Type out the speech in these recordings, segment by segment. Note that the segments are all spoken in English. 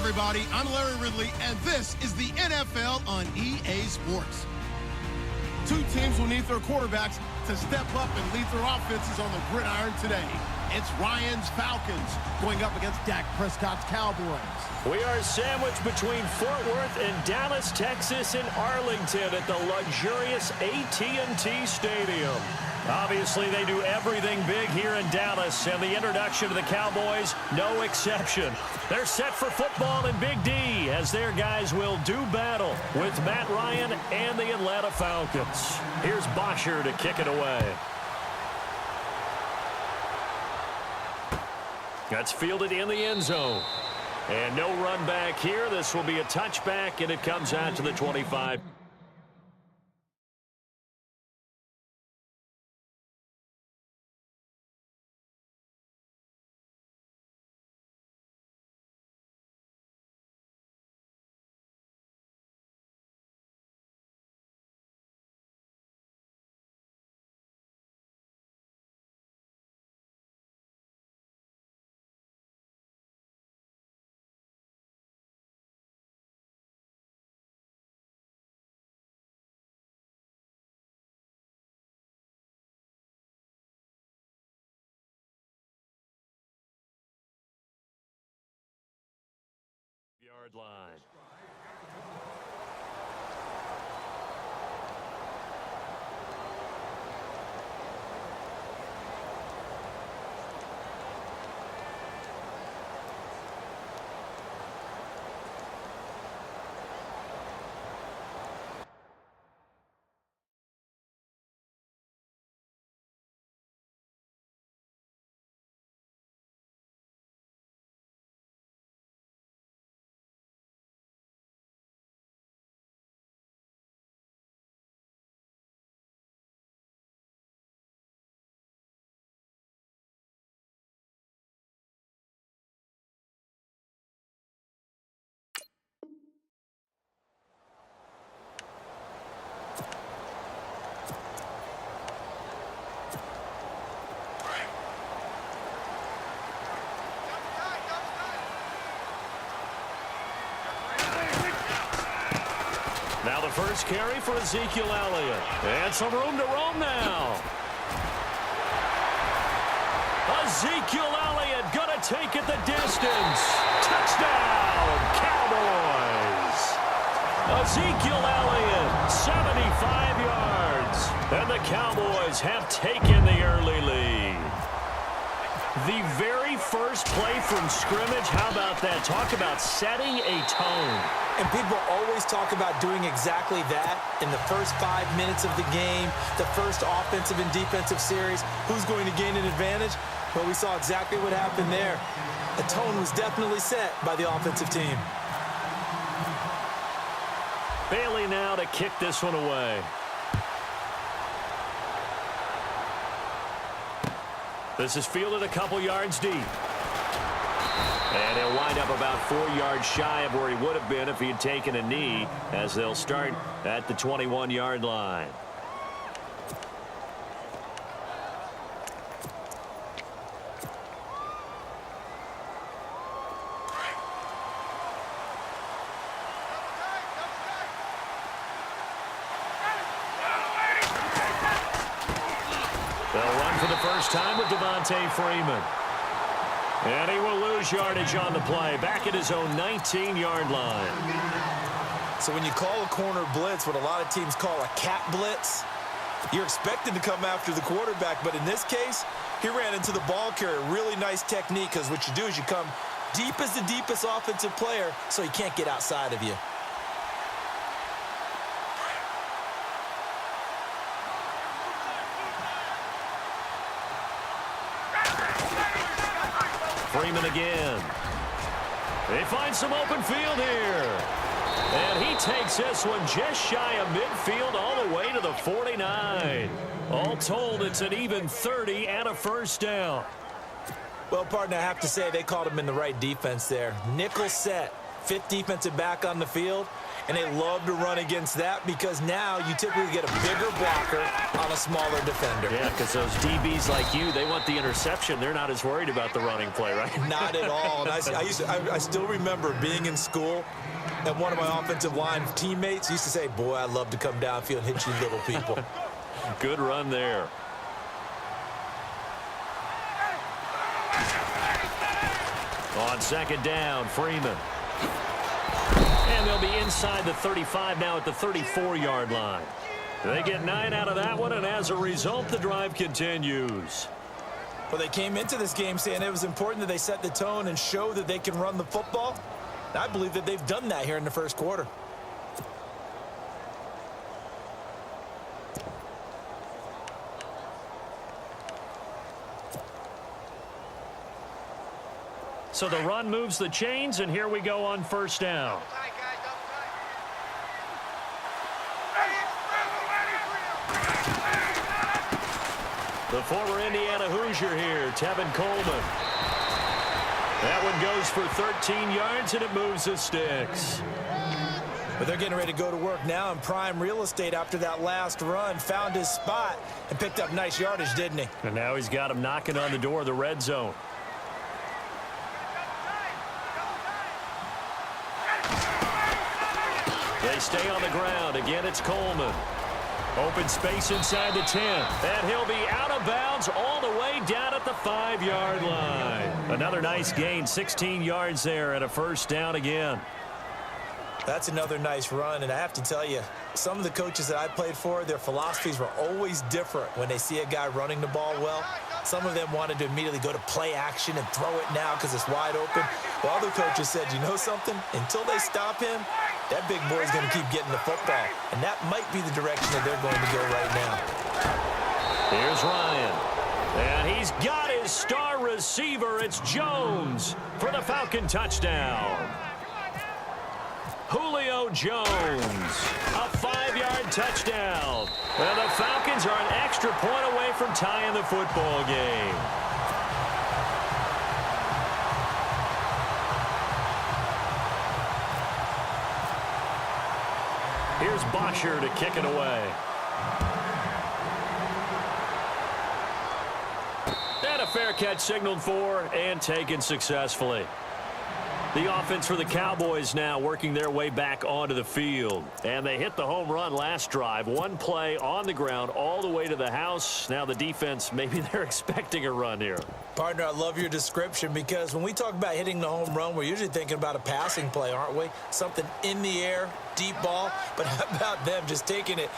everybody. I'm Larry Ridley, and this is the NFL on EA Sports. Two teams will need their quarterbacks to step up and lead their offenses on the gridiron today. It's Ryan's Falcons going up against Dak Prescott's Cowboys. We are sandwiched between Fort Worth and Dallas, Texas, and Arlington at the luxurious AT&T Stadium. Obviously, they do everything big here in Dallas, and the introduction to the Cowboys, no exception. They're set for football in Big D, as their guys will do battle with Matt Ryan and the Atlanta Falcons. Here's Bosher to kick it away. That's fielded in the end zone. And no run back here. This will be a touchback, and it comes out to the 25. Yard line. Now the first carry for Ezekiel Elliott. And some room to roam now. Ezekiel Elliott gonna take it the distance. Touchdown, Cowboys. Ezekiel Elliott, 75 yards. And the Cowboys have taken the early lead. The very first play from scrimmage, how about that? Talk about setting a tone. And people always talk about doing exactly that in the first 5 minutes of the game, the first offensive and defensive series. Who's going to gain an advantage? Well, we saw exactly what happened there. The tone was definitely set by the offensive team. Bailey now to kick this one away. This is fielded a couple yards deep. And he'll wind up about 4 yards shy of where he would have been if he had taken a knee, as they'll start at the 21-yard line. They'll run for the first time with Devontae Freeman. And he will lose yardage on the play, back at his own 19-yard line. So when you call a corner blitz, what a lot of teams call a cat blitz, you're expected to come after the quarterback. But in this case, he ran into the ball carrier. Really nice technique, because what you do is you come deep as the deepest offensive player so he can't get outside of you. Freeman again. They find some open field here. And he takes this one just shy of midfield all the way to the 49. All told, it's an even 30 and a first down. Well, partner, I have to say they called him in the right defense there. Nickel set, fifth defensive back on the field. and they love to run against that because now you typically get a bigger blocker on a smaller defender. Yeah, because those DBs like you, they want the interception. They're not as worried about the running play, right? Not at all. And I still remember being in school, and one of my offensive line teammates used to say, boy, I'd love to come downfield and hit you little people. Good run there. On second down, Freeman. And they'll be inside the 35 now at the 34-yard line. They get 9 out of that one, and as a result, the drive continues. Well, they came into this game saying it was important that they set the tone and show that they can run the football. And I believe that they've done that here in the first quarter. So the run moves the chains, and here we go on first down. The former Indiana Hoosier here, Tevin Coleman. That one goes for 13 yards, and it moves the sticks. But they're getting ready to go to work now in prime real estate after that last run. Found his spot and picked up nice yardage, didn't he? And now he's got him knocking on the door of the red zone. They stay on the ground. Again, it's Coleman. Open space inside the 10. And he'll be out of bounds all the way down at the 5-yard line. Another nice gain, 16 yards there and a first down again. That's another nice run, and I have to tell you, some of the coaches that I played for, their philosophies were always different when they see a guy running the ball well. Some of them wanted to immediately go to play action and throw it now because it's wide open. While other coaches said, you know something? Until they stop him, that big boy is going to keep getting the football. And that might be the direction that they're going to go right now. Here's Ryan. And he's got his star receiver. It's Jones for the Falcon touchdown. Julio Jones, a 5-yard touchdown. And the Falcons are an extra point away from tying the football game. Here's Bosher to kick it away. And a fair catch signaled for and taken successfully. The offense for the Cowboys now working their way back onto the field. And they hit the home run last drive. One play on the ground all the way to the house. Now the defense, maybe they're expecting a run here. Partner, I love your description because when we talk about hitting the home run, we're usually thinking about a passing play, aren't we? Something in the air, deep ball. But how about them just taking it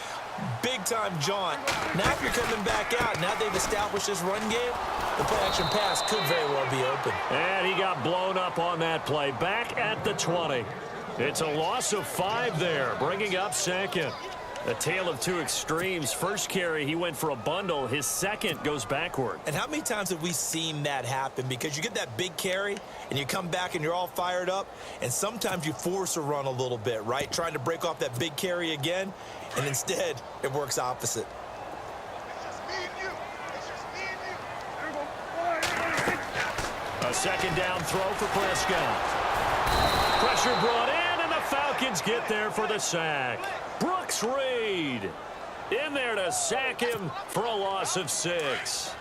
big-time jaunt? Now if you're coming back out, now they've established this run game, the play-action pass could very well be open. And he got blown up on that play. Back at the 20. It's a loss of 5 there, bringing up second. A tale of two extremes. First carry, he went for a bundle. His second goes backward. And how many times have we seen that happen? Because you get that big carry, and you come back and you're all fired up, and sometimes you force a run a little bit, right? Trying to break off that big carry again, and instead it works opposite. A second down throw for Prescott. Pressure brought in, and the Falcons get there for the sack. Brooks Reed in there to sack him for a loss of 6.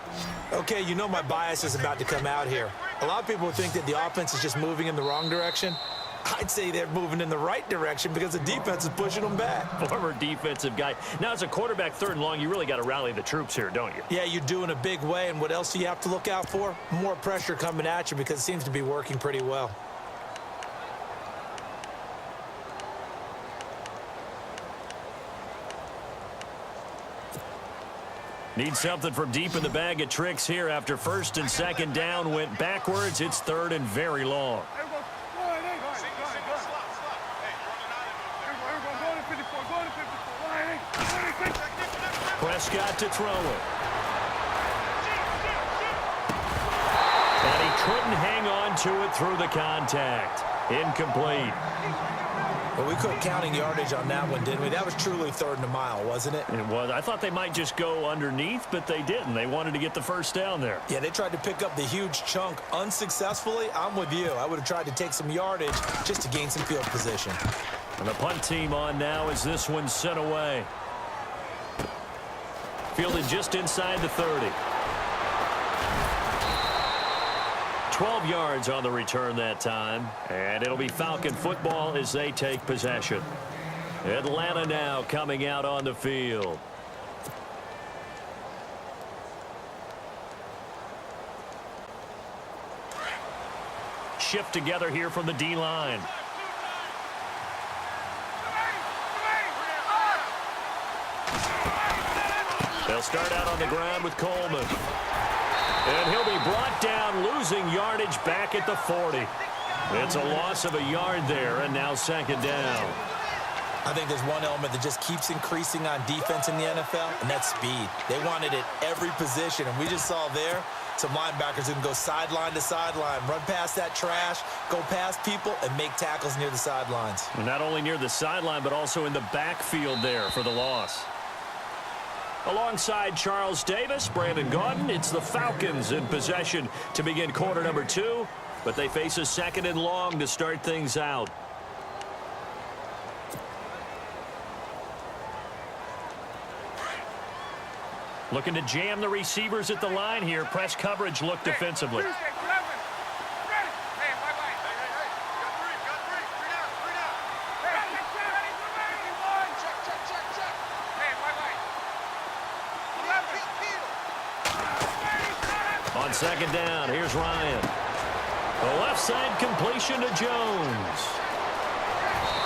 Okay, you know my bias is about to come out here. A lot of people think that the offense is just moving in the wrong direction. I'd say they're moving in the right direction because the defense is pushing them back. Former defensive guy. Now, as a quarterback, 3rd and long, you really got to rally the troops here, don't you? Yeah, you do in a big way. And what else do you have to look out for? More pressure coming at you because it seems to be working pretty well. Need something from deep in the bag of tricks here after 1st and 2nd down went backwards. It's 3rd and very long. Prescott to throw it. And he couldn't hang on to it through the contact. Incomplete. Well, we quit counting yardage on that one, didn't we? That was truly 3rd and a mile, wasn't it? It was. I thought they might just go underneath, but they didn't. They wanted to get the first down there. Yeah, they tried to pick up the huge chunk unsuccessfully. I'm with you. I would have tried to take some yardage just to gain some field position. And the punt team on now as this one's sent away. Fielded just inside the 30. 12 yards on the return that time. And it'll be Falcon football as they take possession. Atlanta now coming out on the field. Shift together here from the D-line. They'll start out on the ground with Coleman. And he'll be brought down, losing yardage back at the 40. It's a loss of a yard there, and now second down. I think there's one element that just keeps increasing on defense in the NFL, and that's speed. They want it at every position, and we just saw there some linebackers who can go sideline to sideline, run past that trash, go past people, and make tackles near the sidelines. Not only near the sideline, but also in the backfield there for the loss. Alongside Charles Davis, Brandon Gaudin, it's the Falcons in possession to begin quarter number 2, but they face a second and long to start things out. Looking to jam the receivers at the line here. Press coverage look defensively. On second down, here's Ryan. The left side completion to Jones.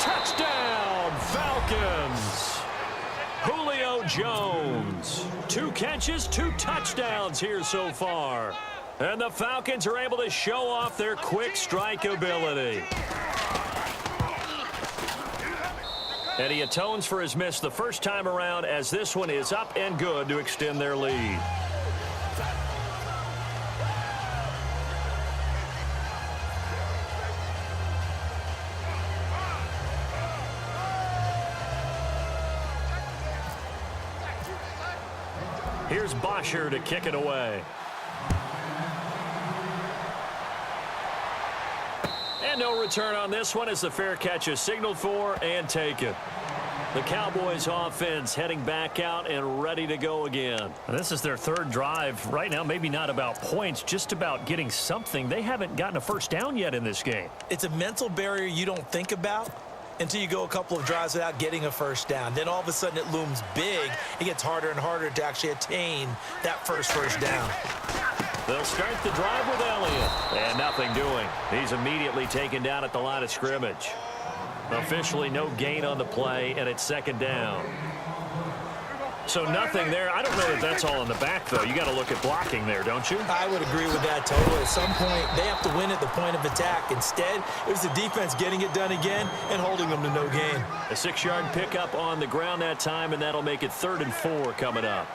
Touchdown, Falcons. Julio Jones. 2 catches, 2 touchdowns here so far. And the Falcons are able to show off their quick strike ability. And he atones for his miss the first time around as this one is up and good to extend their lead. Here's Bosher to kick it away. And no return on this one as the fair catch is signaled for and taken. The Cowboys offense heading back out and ready to go again. This is their third drive right now. Maybe not about points, just about getting something. They haven't gotten a first down yet in this game. It's a mental barrier you don't think about until you go a couple of drives without getting a first down. Then all of a sudden it looms big. It gets harder and harder to actually attain that first down. They'll start the drive with Elliott. And nothing doing. He's immediately taken down at the line of scrimmage. Officially no gain on the play, and it's second down. So nothing there. I don't know if that's all in the back, though. You got to look at blocking there, don't you? I would agree with that totally. At some point, they have to win at the point of attack. Instead, it was the defense getting it done again and holding them to no gain. A 6-yard pickup on the ground that time, and that'll make it 3rd and 4 coming up.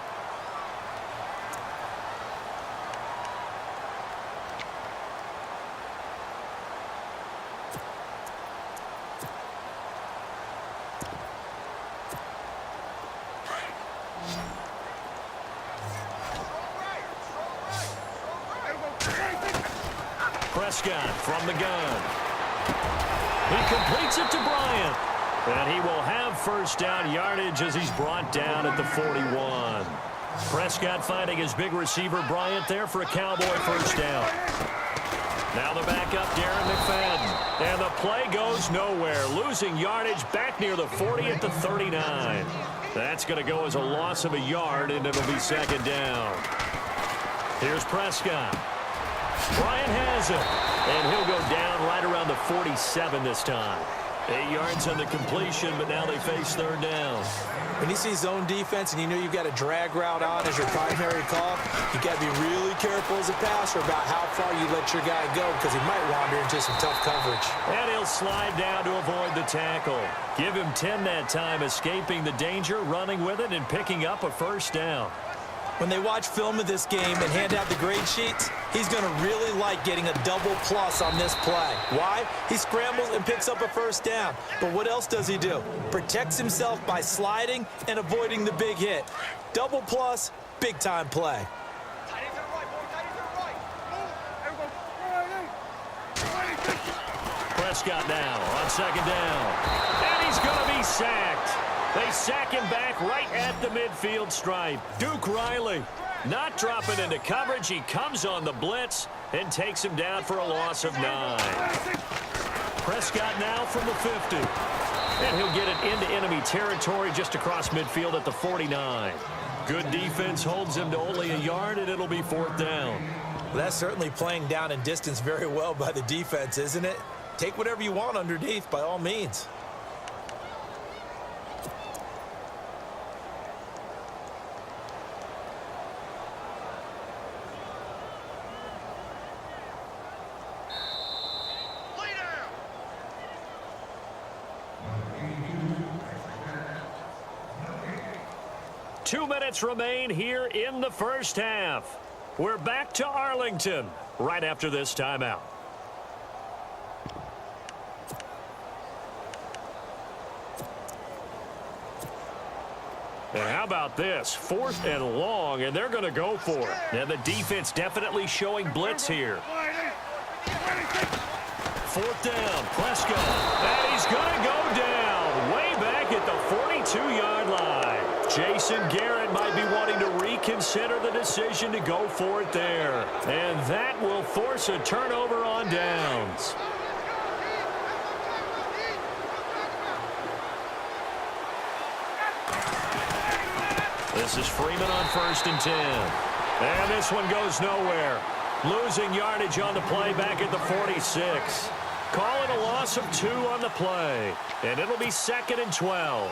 Prescott from the gun. He completes it to Bryant. And he will have first down yardage as he's brought down at the 41. Prescott finding his big receiver Bryant there for a Cowboy first down. Now the backup, Darren McFadden. And the play goes nowhere. Losing yardage back near the 40 at the 39. That's going to go as a loss of a yard, and it'll be second down. Here's Prescott. Bryant has it, and he'll go down right around the 47 this time. 8 yards on the completion, but now they face third down. When you see zone defense and you know you've got a drag route on as your primary call, you got to be really careful as a passer about how far you let your guy go because he might wander into some tough coverage. And he'll slide down to avoid the tackle. Give him 10 that time, escaping the danger, running with it, and picking up a first down. When they watch film of this game and hand out the grade sheets, he's going to really like getting a double plus on this play. Why? He scrambles and picks up a first down. But what else does he do? Protects himself by sliding and avoiding the big hit. Double plus, big-time play. Prescott now on second down. And he's sacked. They sack him back right at the midfield stripe. Duke Riley not dropping into coverage. He comes on the blitz and takes him down for a loss of 9. Prescott now from the 50. And he'll get it into enemy territory just across midfield at the 49. Good defense holds him to only a yard, and it'll be 4th down. Well, that's certainly playing down in distance very well by the defense, isn't it? Take whatever you want underneath, by all means. Two minutes remain here in the first half. We're back to Arlington right after this timeout. And how about this? 4th and long, and they're going to go for it. And the defense definitely showing blitz here. 4th down, Prescott. And he's going to go down way back at the 42-yard line. Jason Garrett might be wanting to reconsider the decision to go for it there. And that will force a turnover on downs. This is Freeman on 1st and 10. And this one goes nowhere. Losing yardage on the play back at the 46. Call it a loss of 2 on the play. And it'll be 2nd and 12.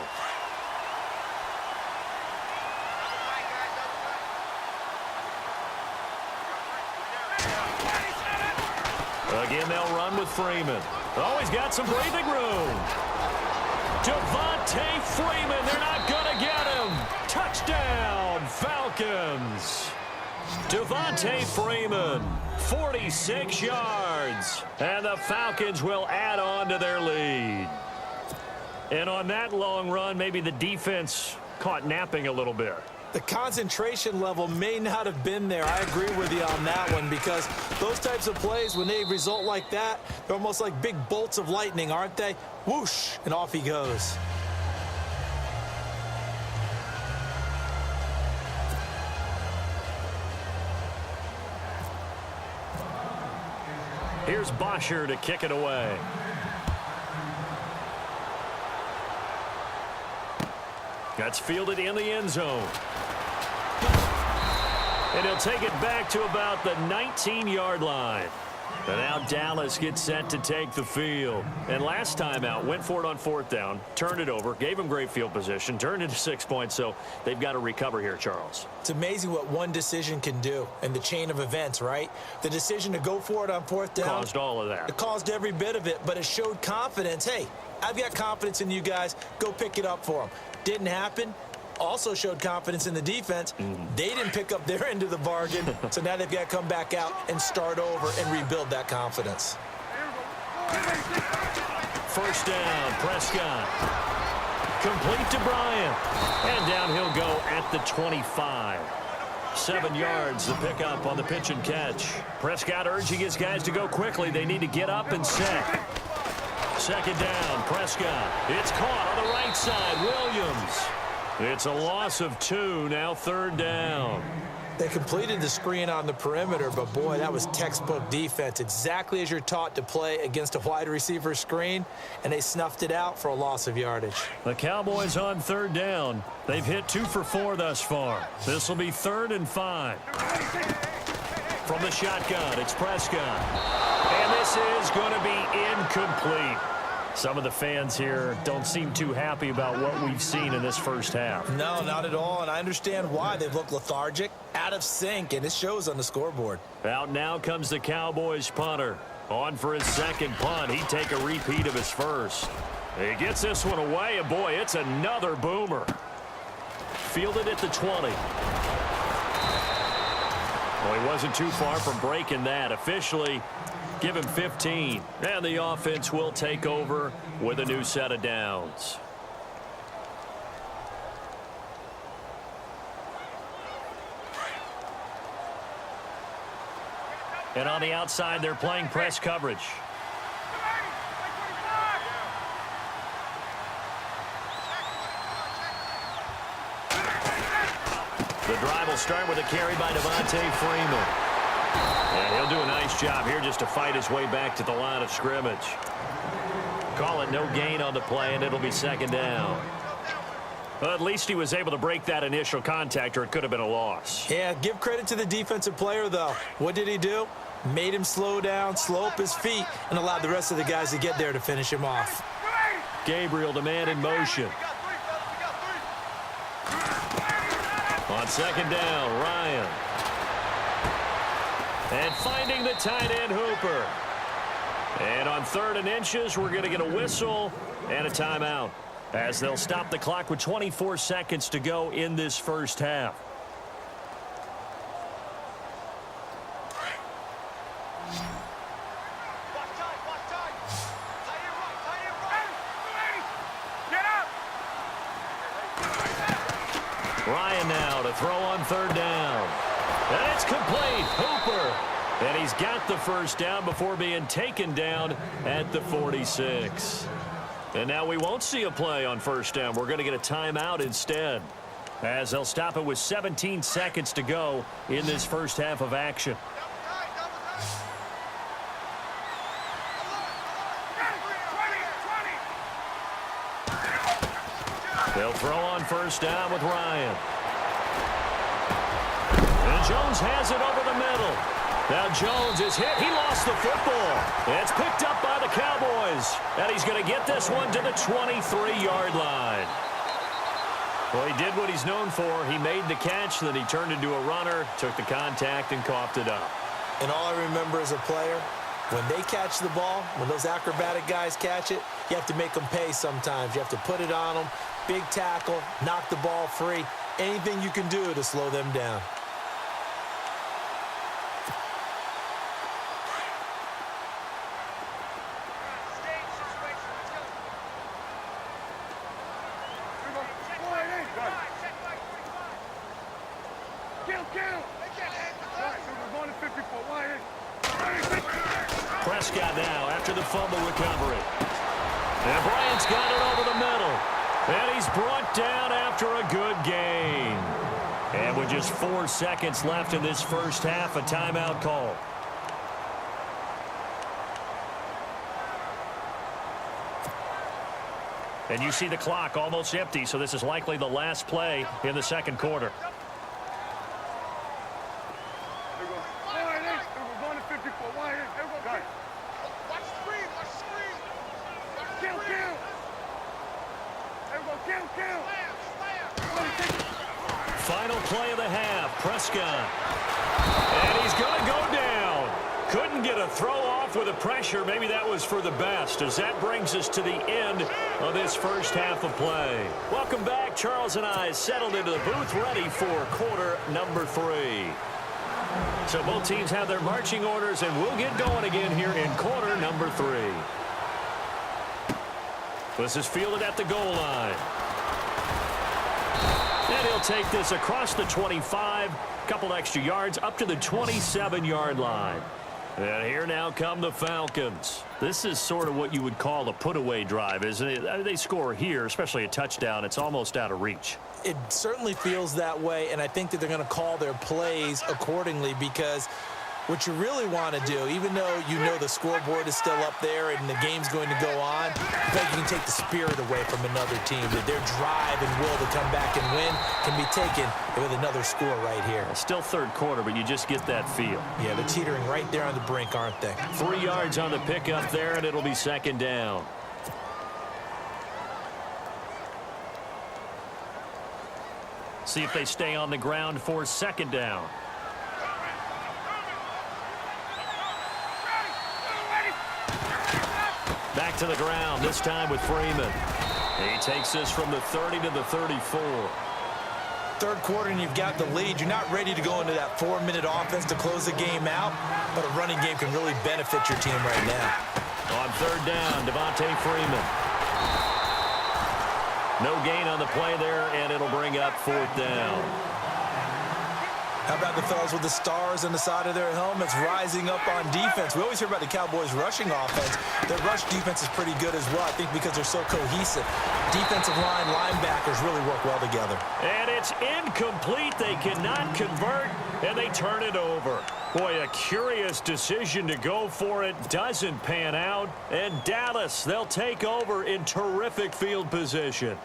Again, they'll run with Freeman. Oh, he's got some breathing room. Devontae Freeman, they're not going to get him. Touchdown, Falcons. Devontae Freeman, 46 yards. And the Falcons will add on to their lead. And on that long run, maybe the defense caught napping a little bit. The concentration level may not have been there. I agree with you on that one, because those types of plays, when they result like that, they're almost like big bolts of lightning, aren't they? Whoosh, and off he goes. Here's Bosher to kick it away. That's fielded in the end zone. And he'll take it back to about the 19-yard line. And now Dallas gets set to take the field. And last time out, went for it on 4th down, turned it over, gave him great field position, turned into 6 points, so they've got to recover here, Charles. It's amazing what one decision can do in the chain of events, right? The decision to go for it on 4th down caused all of that. It caused every bit of it, but it showed confidence. Hey, I've got confidence in you guys. Go pick it up for them. Didn't happen. Also showed confidence in the defense. They didn't pick up their end of the bargain, so now they've got to come back out and start over and rebuild that confidence. 1st down, Prescott. Complete to Bryant. And down he'll go at the 25. 7 yards the pickup on the pitch and catch. Prescott urging his guys to go quickly. They need to get up and set. 2nd down, Prescott. It's caught on the right side, Williams. It's a loss of 2, now 3rd down. They completed the screen on the perimeter, but boy, that was textbook defense. Exactly as you're taught to play against a wide receiver screen, and they snuffed it out for a loss of yardage. The Cowboys on 3rd down. They've hit 2 for 4 thus far. This will be 3rd and 5. From the shotgun, it's Prescott. And this is going to be incomplete. Some of the fans here don't seem too happy about what we've seen in this first half. No, not at all, and I understand why. They've looked lethargic, out of sync, and it shows on the scoreboard. Out now comes the Cowboys punter. On for his 2nd punt. He'd take a repeat of his first. He gets this one away, and boy, it's another boomer. Fielded at the 20. Well, he wasn't too far from breaking that. Officially, give him 15. And the offense will take over with a new set of downs. And on the outside, they're playing press coverage. The drive will start with a carry by Devontae Freeman. And he'll do a nice job here just to fight his way back to the line of scrimmage. Call it no gain on the play, and it'll be second down. Well, at least he was able to break that initial contact, or it could have been a loss. Yeah, give credit to the defensive player, though. What did he do? Made him slow down, slow up his feet, and allowed the rest of the guys to get there to finish him off. Gabriel, the man in motion. On second down, Ryan. And finding the tight end, Hooper. And on 3rd and inches, we're going to get a whistle and a timeout, as they'll stop the clock with 24 seconds to go in this first half. Ryan now to throw on 3rd down. And it's complete. Hooper. And he's got the first down before being taken down at the 46. And now we won't see a play on 1st down. We're going to get a timeout instead, as they'll stop it with 17 seconds to go in this first half of action. They'll throw on 1st down with Ryan. And Jones has it over the middle. Now Jones is hit. He lost the football. It's picked up by the Cowboys. And he's going to get this one to the 23-yard line. Well, he did what he's known for. He made the catch, then he turned into a runner, took the contact, and coughed it up. And all I remember as a player, when they catch the ball, when those acrobatic guys catch it, you have to make them pay sometimes. You have to put it on them. Big tackle, knock the ball free. Anything you can do to slow them down. Prescott now after the fumble recovery. And Bryant's got it over the middle. And he's brought down after a good gain. And with just 4 seconds left in this first half, a timeout call. And you see the clock almost empty, so this is likely the last play in the second quarter. Final play of the half, Prescott. And he's going to go down. Couldn't get a throw off with the pressure. Maybe that was for the best, as that brings us to the end of this first half of play. Welcome back. Charles and I settled into the booth, ready for quarter number 3. So both teams have their marching orders, and we'll get going again here in quarter number 3. This is fielded at the goal line. And he'll take this across the 25, couple extra yards, up to the 27-yard line. And here now come the Falcons. This is sort of what you would call a put-away drive, isn't it? I mean, they score here, especially a touchdown. It's almost out of reach. It certainly feels that way, and I think that they're going to call their plays accordingly, because what you really want to do, even though you know the scoreboard is still up there and the game's going to go on, I think you can take the spirit away from another team. That their drive and will to come back and win can be taken with another score right here. Still third quarter, but you just get that feel. Yeah, they're teetering right there on the brink, aren't they? 3 yards on the pickup there, and it'll be second down. See if they stay on the ground for second down. Back to the ground, this time with Freeman. He takes this from the 30 to the 34. Third quarter and you've got the lead. You're not ready to go into that 4-minute offense to close the game out, but a running game can really benefit your team right now. On third down, Devontae Freeman. No gain on the play there, and it'll bring up 4th down. How about the fellas with the stars on the side of their helmets rising up on defense? We always hear about the Cowboys' rushing offense. Their rush defense is pretty good as well, I think, because they're so cohesive. Defensive line, linebackers really work well together. And it's incomplete. They cannot convert, and they turn it over. Boy, a curious decision to go for it. Doesn't pan out. And Dallas, they'll take over in terrific field position.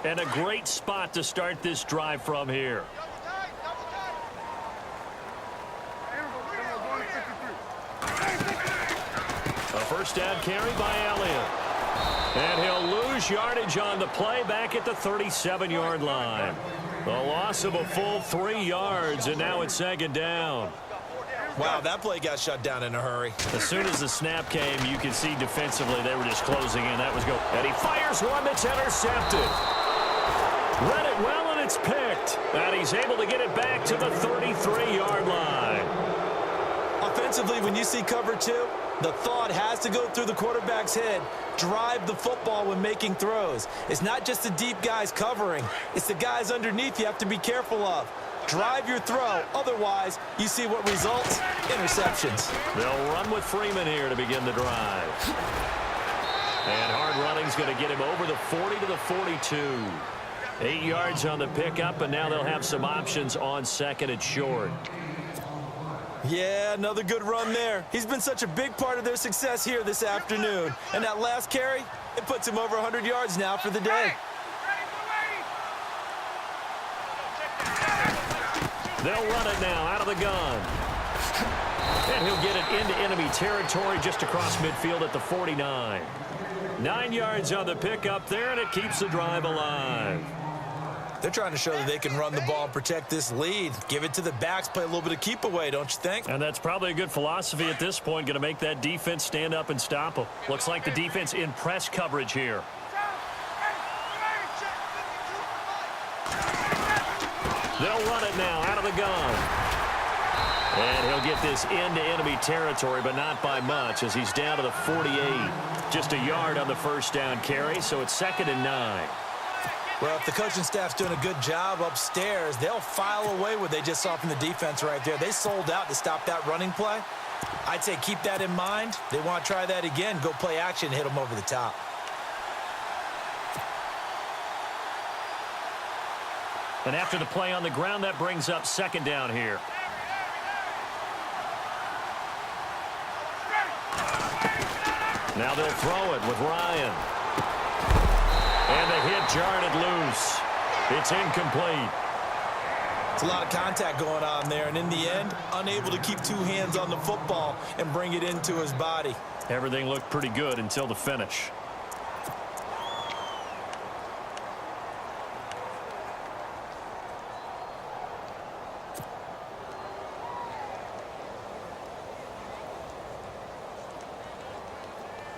And a great spot to start this drive from here. A first down carry by Elliott. And he'll lose yardage on the play back at the 37-yard line. The loss of a full 3 yards, and now it's second down. Wow, that play got shut down in a hurry. As soon as the snap came, you could see defensively they were just closing in. That was go. And he fires one that's intercepted. Read it well, and it's picked. And he's able to get it back to the 33-yard line. Offensively, when you see cover 2, the thought has to go through the quarterback's head. Drive the football when making throws. It's not just the deep guys covering. It's the guys underneath you have to be careful of. Drive your throw. Otherwise, you see what results? Interceptions. They'll run with Freeman here to begin the drive. And hard running's going to get him over the 40 to the 42. 8 yards on the pickup, and now they'll have some options on second and short. Yeah, another good run there. He's been such a big part of their success here this afternoon. And that last carry, it puts him over 100 yards now for the day. They'll run it now out of the gun. And he'll get it into enemy territory just across midfield at the 49. 9 yards on the pickup there, and it keeps the drive alive. They're trying to show that they can run the ball and protect this lead. Give it to the backs, play a little bit of keep away, don't you think? And that's probably a good philosophy at this point, going to make that defense stand up and stop them. Looks like the defense in press coverage here. They'll run it now out of the gun. And he'll get this into enemy territory, but not by much as he's down to the 48. Just a yard on the first down carry, so it's 2nd and 9. Well, if the coaching staff's doing a good job upstairs, they'll file away what they just saw from the defense right there. They sold out to stop that running play. I'd say keep that in mind. They want to try that again, go play action, hit them over the top. And after the play on the ground, that brings up second down here. Now they'll throw it with Ryan. And the hit jarred it loose. It's incomplete. It's a lot of contact going on there, and in the end, unable to keep 2 hands on the football and bring it into his body. Everything looked pretty good until the finish.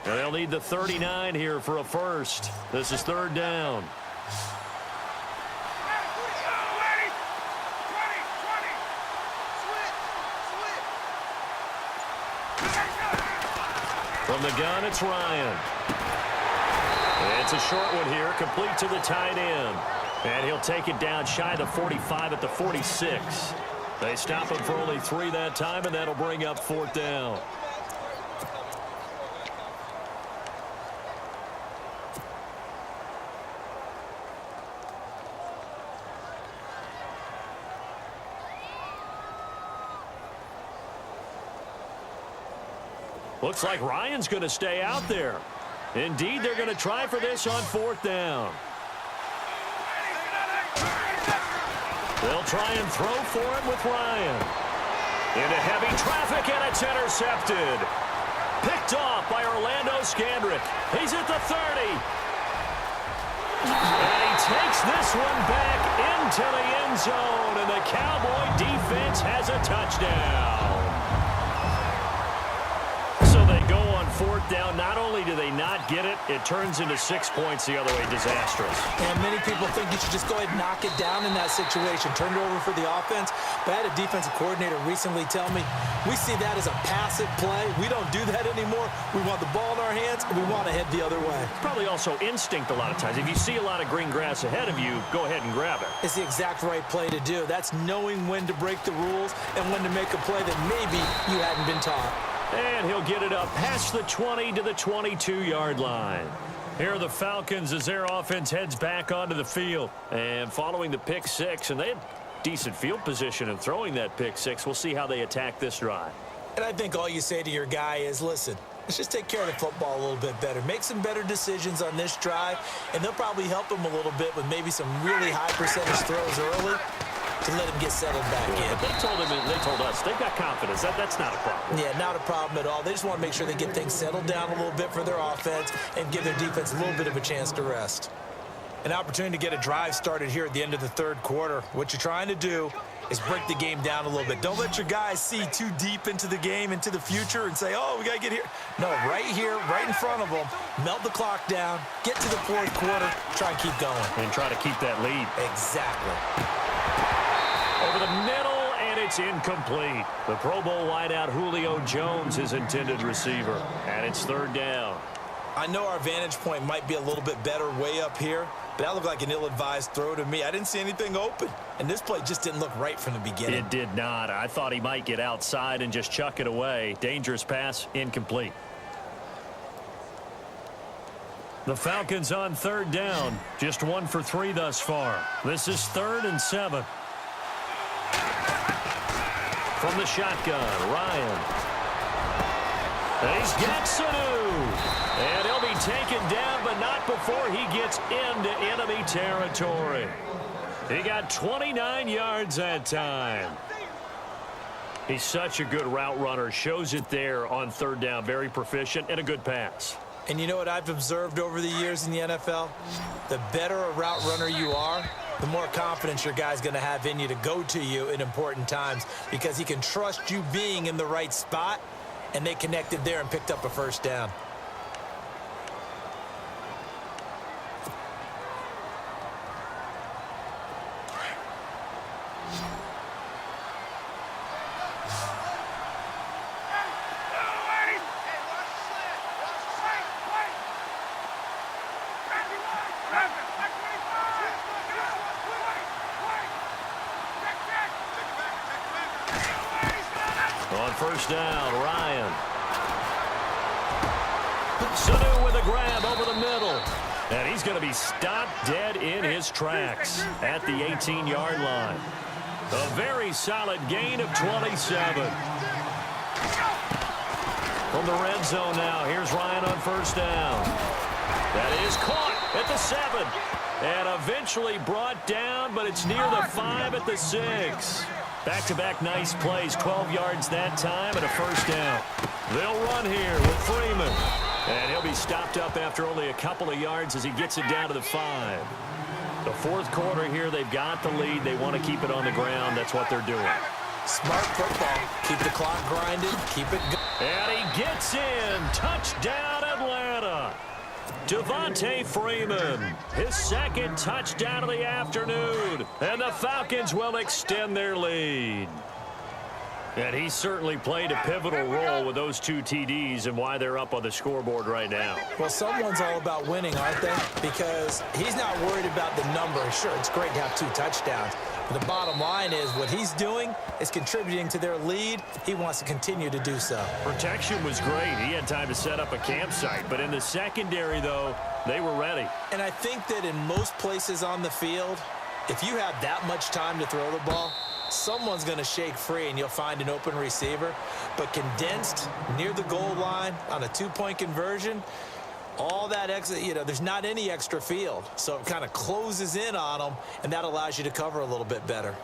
They'll need the 39 here for a first. This is 3rd down. From the gun, it's Ryan. It's a short one here, complete to the tight end. And he'll take it down shy of the 45 at the 46. They stop him for only 3 that time, and that'll bring up 4th down. Looks like Ryan's going to stay out there. Indeed, they're going to try for this on 4th down. They'll try and throw for it with Ryan. Into heavy traffic, and it's intercepted. Picked off by Orlando Scandrick. He's at the 30. And he takes this one back into the end zone, and the Cowboy defense has a touchdown. So they go on 4th down, not only do they not get it, it turns into 6 points the other way. Disastrous. And many people think you should just go ahead and knock it down in that situation. Turn it over for the offense. But I had a defensive coordinator recently tell me, we see that as a passive play. We don't do that anymore. We want the ball in our hands, and we want to head the other way. Probably also instinct a lot of times. If you see a lot of green grass ahead of you, go ahead and grab it. It's the exact right play to do. That's knowing when to break the rules and when to make a play that maybe you hadn't been taught. And he'll get it up past the 20 to the 22-yard line. Here are the Falcons as their offense heads back onto the field. And following the pick six, and they had decent field position in throwing that pick six. We'll see how they attack this drive. And I think all you say to your guy is, listen, let's just take care of the football a little bit better. Make some better decisions on this drive, and they'll probably help him a little bit with maybe some really high percentage throws early to let him get settled back in. They told him, and they told us, they've got confidence. That's not a problem. Yeah, not a problem at all. They just want to make sure they get things settled down a little bit for their offense and give their defense a little bit of a chance to rest. An opportunity to get a drive started here at the end of the third quarter. What you're trying to do is break the game down a little bit. Don't let your guys see too deep into the game, into the future, and say, oh, we got to get here. No, right here, right in front of them, melt the clock down, get to the fourth quarter, try and keep going. And try to keep that lead. Exactly. Over the middle, and it's incomplete. The Pro Bowl wideout Julio Jones, his intended receiver. And it's third down. I know our vantage point might be a little bit better way up here, but that looked like an ill-advised throw to me. I didn't see anything open, and this play just didn't look right from the beginning. It did not. I thought he might get outside and just chuck it away. Dangerous pass, incomplete. The Falcons on third down. Just 1 for 3 thus far. This is 3rd and 7. From the shotgun, Ryan. He's got Sanu. And he'll be taken down, but not before he gets into enemy territory. He got 29 yards that time. He's such a good route runner. Shows it there on third down. Very proficient and a good pass. And you know what I've observed over the years in the NFL? The better a route runner you are, the more confidence your guy's going to have in you to go to you in important times because he can trust you being in the right spot, and they connected there and picked up a first down. On first down, Ryan. Sanu with a grab over the middle. And he's going to be stopped dead in his tracks at the 18-yard line. A very solid gain of 27. From the red zone now, here's Ryan on first down. That is caught at the 7. And eventually brought down, but it's near the 5 at the 6. Back-to-back nice plays, 12 yards that time and a first down. They'll run here with Freeman. And he'll be stopped up after only a couple of yards as he gets it down to the 5. The fourth quarter here, they've got the lead. They want to keep it on the ground. That's what they're doing. Smart football. Keep the clock grinded. Keep it going. And he gets in. Touchdown, Atlanta. Devontae Freeman, his second touchdown of the afternoon. And the Falcons will extend their lead. And he certainly played a pivotal role with those 2 TDs and why they're up on the scoreboard right now. Well, someone's all about winning, aren't they? Because he's not worried about the number. Sure, it's great to have 2 touchdowns. But the bottom line is what he's doing is contributing to their lead. He wants to continue to do so. Protection was great. He had time to set up a campsite. But in the secondary, though, they were ready. And I think that in most places on the field, if you have that much time to throw the ball, someone's going to shake free and you'll find an open receiver. But condensed near the goal line on a 2-point conversion, all that extra, there's not any extra field. So it kind of closes in on them, and that allows you to cover a little bit better.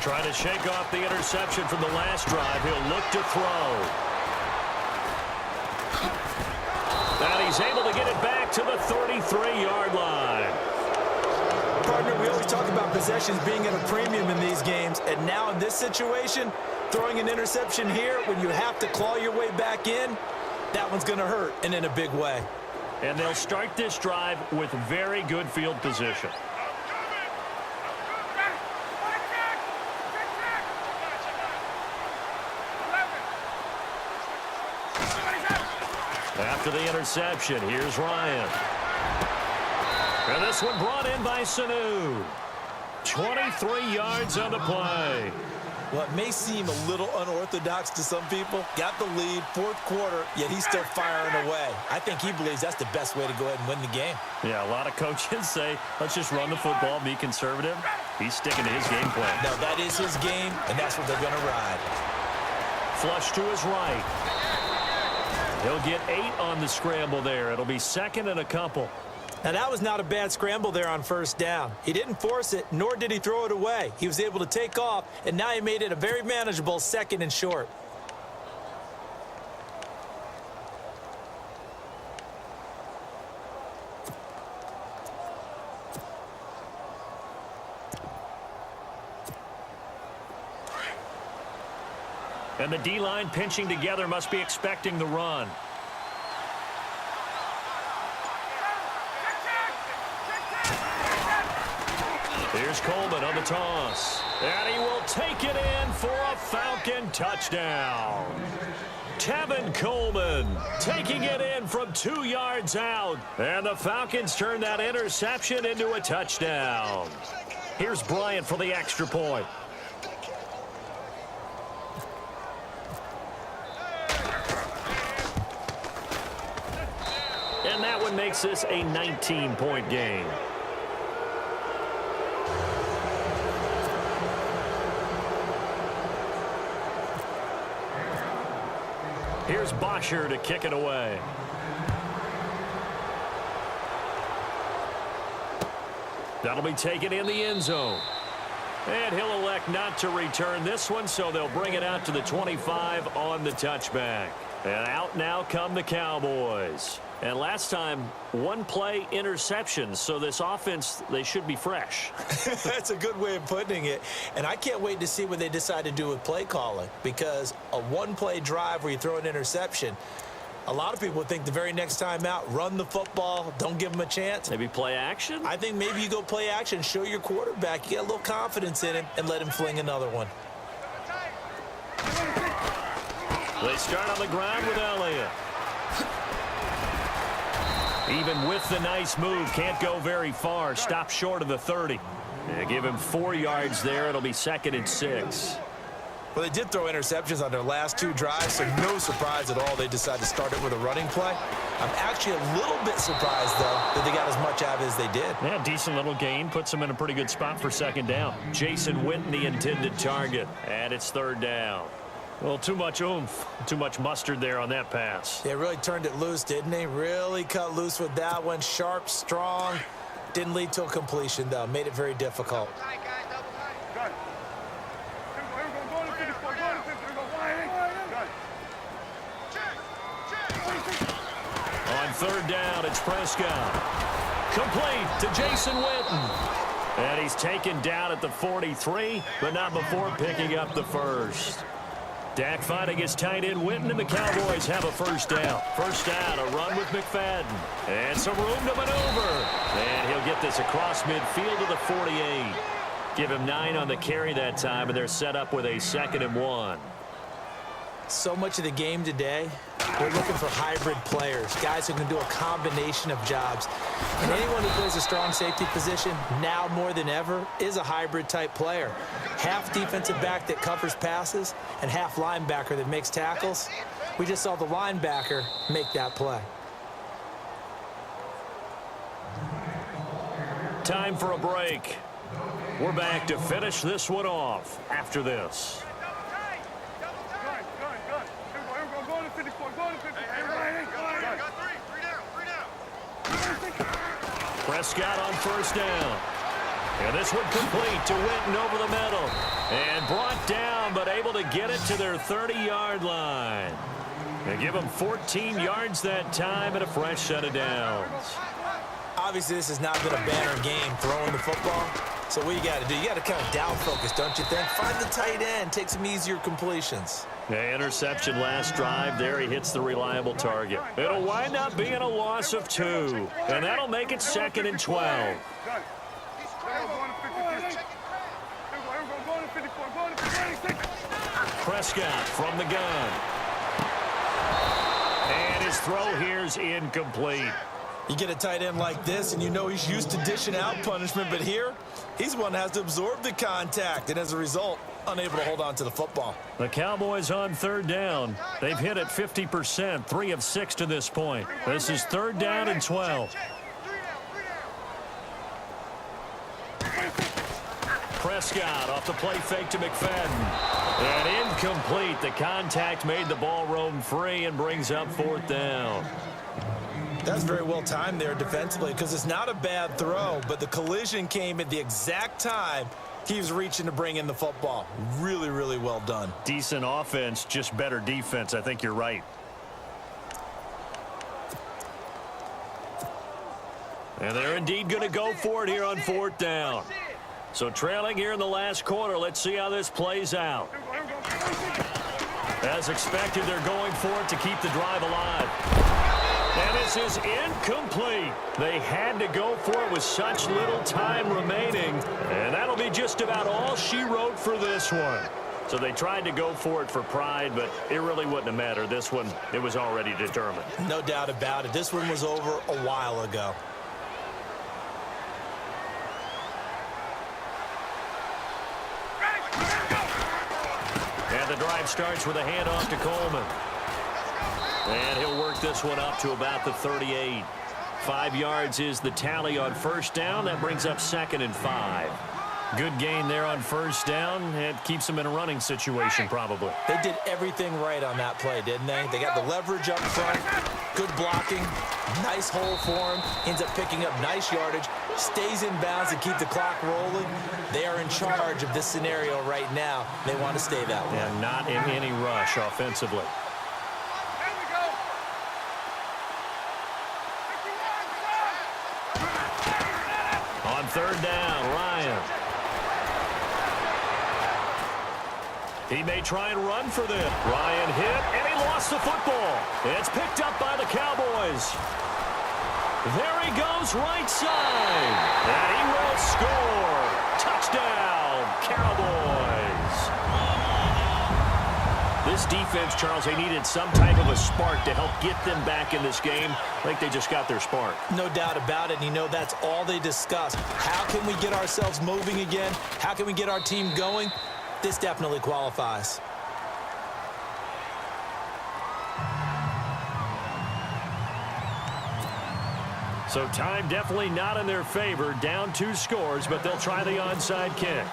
Trying to shake off the interception from the last drive. He'll look to throw. he's able to get it back to the 33-yard line. Partner, we always talk about possessions being at a premium in these games, and now in this situation, throwing an interception here when you have to claw your way back in, that one's going to hurt, and in a big way. And they'll start this drive with very good field position. After the interception, here's Ryan. And this one brought in by Sanu. 23 yards on the play. Well, it may seem a little unorthodox to some people. Got the lead, fourth quarter, yet he's still firing away. I think he believes that's the best way to go ahead and win the game. Yeah, a lot of coaches say, let's just run the football, be conservative. He's sticking to his game plan. Now, that is his game, and that's what they're going to ride. Flush to his right. He'll get 8 on the scramble there. It'll be second and a couple. Now, that was not a bad scramble there on first down. He didn't force it, nor did he throw it away. He was able to take off, and now he made it a very manageable second and short. And the D-line pinching together must be expecting the run. Here's Coleman on the toss. And he will take it in for a Falcon touchdown. Tevin Coleman taking it in from 2 yards out. And the Falcons turn that interception into a touchdown. Here's Bryant for the extra point. And that one makes this a 19-point game. Here's Bosher to kick it away. That'll be taken in the end zone. And he'll elect not to return this one, so they'll bring it out to the 25 on the touchback. And out now come the Cowboys. And last time, one play interception, so this offense, they should be fresh. That's a good way of putting it. And I can't wait to see what they decide to do with play calling, because a one-play drive where you throw an interception, a lot of people think the very next time out, run the football, don't give them a chance. Maybe play action? I think maybe you go play action, show your quarterback, you get a little confidence in him, and let him fling another one. They start on the ground with Elliott. Even with the nice move, can't go very far. Stop short of the 30. They give him 4 yards there. It'll be second and 6. Well, they did throw interceptions on their last 2 drives, so no surprise at all they decided to start it with a running play. I'm actually a little bit surprised, though, that they got as much out of it as they did. Yeah, decent little gain. Puts them in a pretty good spot for second down. Jason Witten, the intended target. And it's third down. Well, too much oomph, too much mustard there on that pass. They really turned it loose, didn't they? Really cut loose with that one. Sharp, strong. Didn't lead to a completion, though. Made it very difficult. On third down, it's Prescott. Complete to Jason Witten. And he's taken down at the 43, but not before picking up the first. Dak fighting his tight end Witten, and the Cowboys have a first down. First down, a run with McFadden. And some room to maneuver. And he'll get this across midfield to the 48. Give him 9 on the carry that time, and they're set up with a 2nd and 1. So much of the game today, we're looking for hybrid players, guys who can do a combination of jobs. And anyone who plays a strong safety position, now more than ever, is a hybrid type player. Half defensive back that covers passes and half linebacker that makes tackles. We just saw the linebacker make that play. Time for a break. We're back to finish this one off after this. Prescott on first down. And this one complete to Witten over the middle. And brought down, but able to get it to their 30-yard line. They give him 14 yards that time and a fresh set of downs. Obviously, this has not been a banner game throwing the football. So what you got to do, you got to kind of down focus, don't you think? Find the tight end, take some easier completions. The interception last drive there. He hits the reliable target. It'll wind up being a loss of 2. And that'll make it 2nd and 12. Prescott from the gun. And his throw here's incomplete. You get a tight end like this, and you know he's used to dishing out punishment, but here, he's the one that has to absorb the contact, and as a result, unable to hold on to the football. The Cowboys on 3rd down. They've hit it 50%, 3 of 6 to this point. This is 3rd down and 12. Prescott off the play fake to McFadden. And incomplete. The contact made the ball roam free and brings up 4th down. That's very well timed there defensively because it's not a bad throw, but the collision came at the exact time he was reaching to bring in the football. Really, really well done. Decent offense, just better defense. I think you're right. And they're indeed going to go for it here on 4th down. So trailing here in the last quarter, let's see how this plays out. As expected, they're going for it to keep the drive alive. And this is incomplete. They had to go for it with such little time remaining. And that'll be just about all she wrote for this one. So they tried to go for it for pride, but it really wouldn't have mattered. This one, it was already determined. No doubt about it. This one was over a while ago. And the drive starts with a handoff to Coleman. And he'll work this one up to about the 38. 5 yards is the tally on 1st down. That brings up 2nd and 5. Good gain there on 1st down. It keeps them in a running situation probably. They did everything right on that play, didn't they? They got the leverage up front, good blocking, nice hole for him, ends up picking up nice yardage, stays in bounds to keep the clock rolling. They are in charge of this scenario right now. They want to stay that way. And not in any rush offensively. On 3rd down, Ryan. He may try and run for this. Ryan hit, and he lost the football. It's picked up by the Cowboys. There he goes, right side. And he will score. Touchdown, Cowboys. This defense, Charles, they needed some type of a spark to help get them back in this game. I think they just got their spark. No doubt about it. And you know, that's all they discussed. How can we get ourselves moving again? How can we get our team going? This definitely qualifies. So time definitely not in their favor. Down 2 scores, but they'll try the onside kick.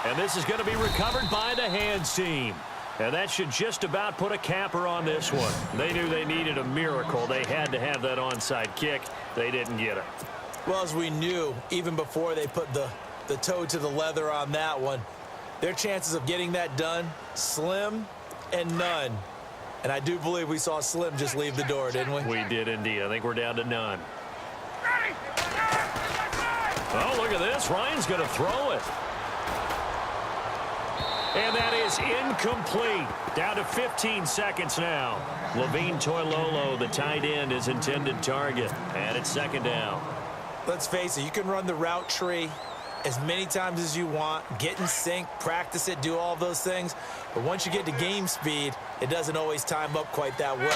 And this is going to be recovered by the hands team. And that should just about put a capper on this one. They knew they needed a miracle. They had to have that onside kick. They didn't get it. Well, as we knew, even before they put the toe to the leather on that one, their chances of getting that done, slim and none. And I do believe we saw Slim just leave the door, didn't we? We did indeed. I think we're down to none. Oh, look at this. Ryan's going to throw it. And that is incomplete. Down to 15 seconds now. Levine Toilolo, the tight end, is intended target. And it's 2nd down. Let's face it, you can run the route tree as many times as you want, get in sync, practice it, do all those things. But once you get to game speed, it doesn't always time up quite that well.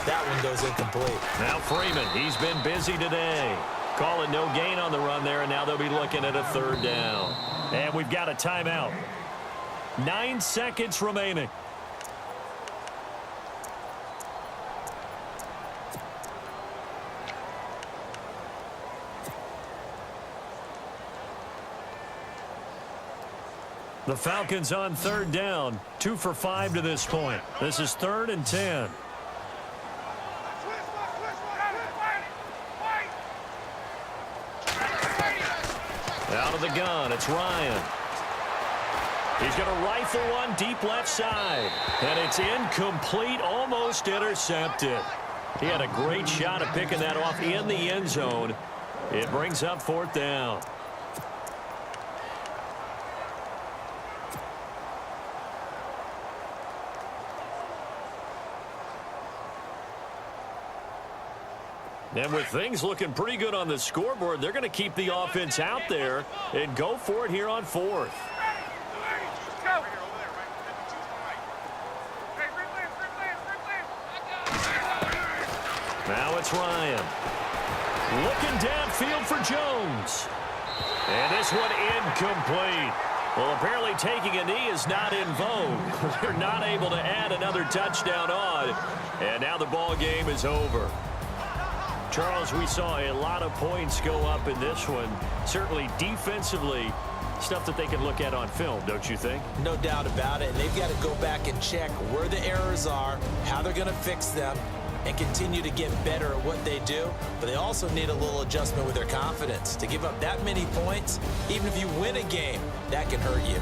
That one goes incomplete. Now Freeman, he's been busy today. Calling no gain on the run there, and now they'll be looking at a 3rd down. And we've got a timeout. 9 seconds remaining. The Falcons on 3rd down. 2 for 5 to this point. This is 3rd and 10. Out of the gun, it's Ryan. He's going to rifle one deep left side. And it's incomplete, almost intercepted. He had a great shot at picking that off in the end zone. It brings up 4th down. And with things looking pretty good on the scoreboard, they're going to keep the offense out there and go for it here on 4th. Now it's Ryan. Looking downfield for Jones. And this one incomplete. Well, apparently taking a knee is not in vogue. They're not able to add another touchdown on. And now the ball game is over. Charles, we saw a lot of points go up in this one. Certainly defensively, stuff that they can look at on film, don't you think? No doubt about it. And they've got to go back and check where the errors are, how they're going to fix them, and continue to get better at what they do. But they also need a little adjustment with their confidence. To give up that many points, even if you win a game, that can hurt you.